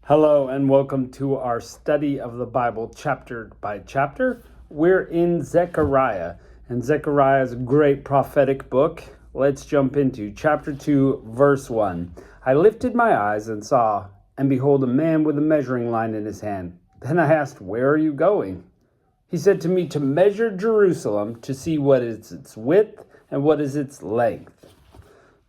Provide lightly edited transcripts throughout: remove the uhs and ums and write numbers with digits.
Hello and welcome to our study of the Bible chapter by chapter. We're in Zechariah, and Zechariah is a great prophetic book. Let's jump into chapter 2, verse 1. I lifted my eyes and saw, and behold, a man with a measuring line in his hand. Then I asked, "Where are you going?" He said to me, "To measure Jerusalem, to see what is its width and what is its length."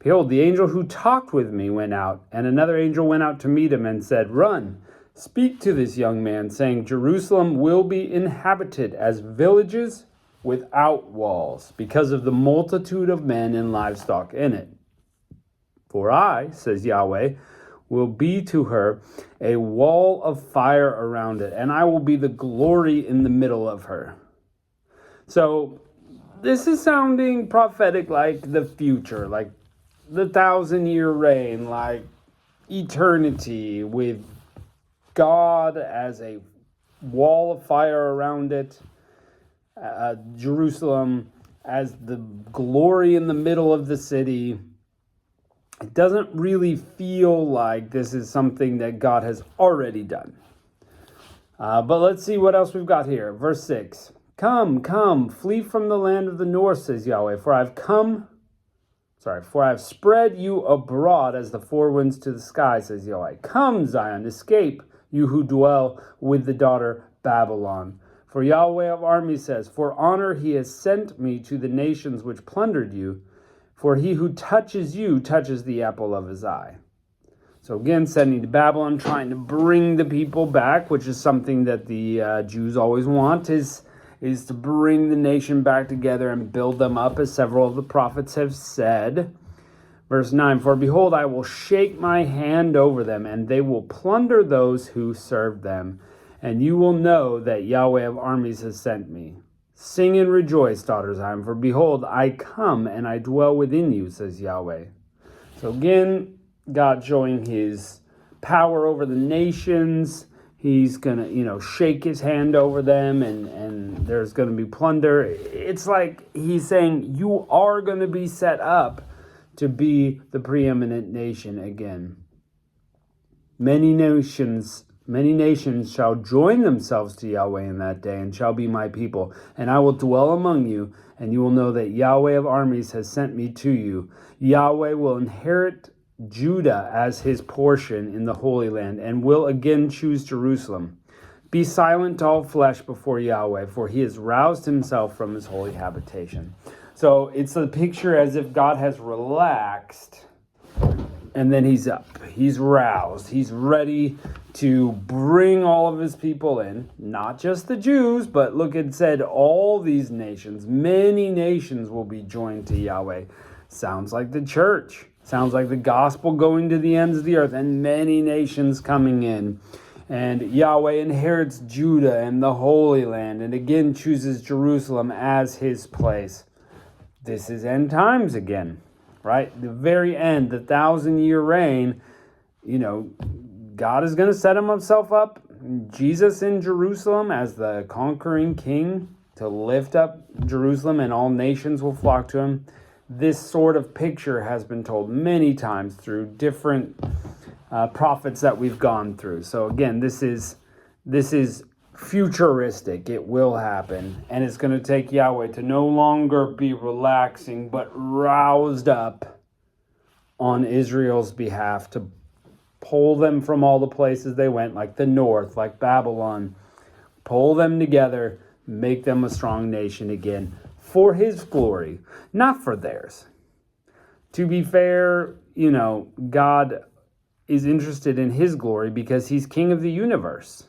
Behold, the angel who talked with me went out, and another angel went out to meet him and said, "Run, speak to this young man, saying, Jerusalem will be inhabited as villages without walls, because of the multitude of men and livestock in it. For I, says Yahweh, will be to her a wall of fire around it, and I will be the glory in the middle of her." So this is sounding prophetic, like the future, like the 1,000-year reign, like eternity, with God as a wall of fire around it, Jerusalem as the glory in the middle of the city. It doesn't really feel like this is something that God has already done. But let's see what else we've got here. Verse 6. Come, flee from the land of the north, says Yahweh, for I have spread you abroad as the four winds to the sky, says Yahweh. Come, Zion, escape, you who dwell with the daughter Babylon. For Yahweh of armies says, for honor he has sent me to the nations which plundered you, for he who touches you touches the apple of his eye. So again, sending to Babylon, trying to bring the people back, which is something that the Jews always want, is to bring the nation back together and build them up, as several of the prophets have said. Verse 9, for behold, I will shake my hand over them, and they will plunder those who serve them. And you will know that Yahweh of armies has sent me. Sing and rejoice, daughter Zion, for behold, I come and I dwell within you, says Yahweh. So again, God showing his power over the nations. He's going to, shake his hand over them, and there's going to be plunder. It's like he's saying, you are going to be set up to be the preeminent nation again. Many nations shall join themselves to Yahweh in that day, and shall be my people. And I will dwell among you, and you will know that Yahweh of armies has sent me to you. Yahweh will inherit Judah as his portion in the Holy Land, and will again choose Jerusalem. Be silent, all flesh, before Yahweh, for he has roused himself from his holy habitation. So it's a picture as if God has relaxed, and then he's up. He's roused. He's ready to bring all of his people in, not just the Jews, but look, it said all these nations, many nations will be joined to Yahweh. Sounds like the church. Sounds like the gospel going to the ends of the earth, and many nations coming in. And Yahweh inherits Judah and the Holy Land, and again chooses Jerusalem as his place. This is end times again, right? The very end, the 1,000-year reign, God is going to set himself up, Jesus in Jerusalem as the conquering king, to lift up Jerusalem, and all nations will flock to him. This sort of picture has been told many times through different prophets that we've gone through. So again, this is futuristic. It will happen, and it's going to take Yahweh to no longer be relaxing, but roused up on Israel's behalf to pull them from all the places they went, like the north, like Babylon, pull them together, make them a strong nation again. For his glory, not for theirs. To be fair, God is interested in his glory because he's king of the universe.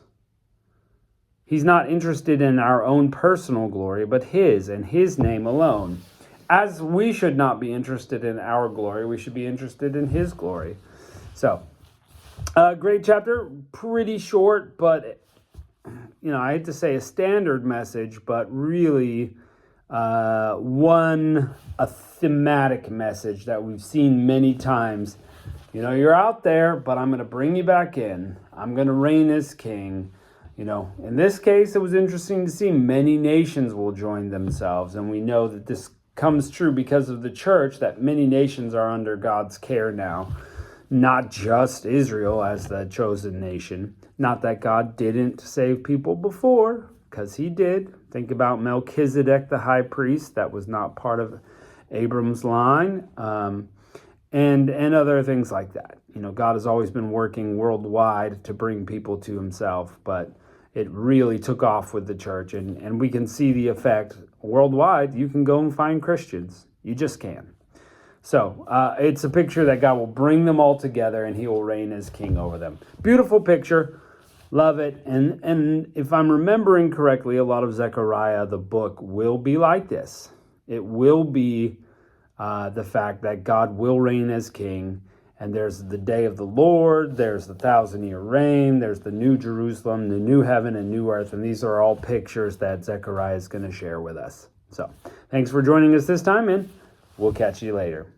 He's not interested in our own personal glory, but his and his name alone. As we should not be interested in our glory, we should be interested in his glory. So, great chapter, pretty short, but, I hate to say a standard message, but really a thematic message that we've seen many times. You're out there, but I'm going to bring you back in. I'm going to reign as king. In this case, it was interesting to see many nations will join themselves. And we know that this comes true because of the church, that many nations are under God's care now not just Israel as the chosen nation. Not that God didn't save people before, because he did. Think about Melchizedek, the high priest. That was not part of Abram's line, and other things like that. God has always been working worldwide to bring people to himself, but it really took off with the church, and we can see the effect worldwide. You can go and find Christians. You just can. So it's a picture that God will bring them all together and he will reign as king over them. Beautiful picture. Love it. And if I'm remembering correctly, a lot of Zechariah, the book, will be like this. It will be the fact that God will reign as king. And there's the day of the Lord, there's the 1,000-year reign, there's the new Jerusalem, the new heaven and new earth. And these are all pictures that Zechariah is going to share with us. So thanks for joining us this time, and we'll catch you later.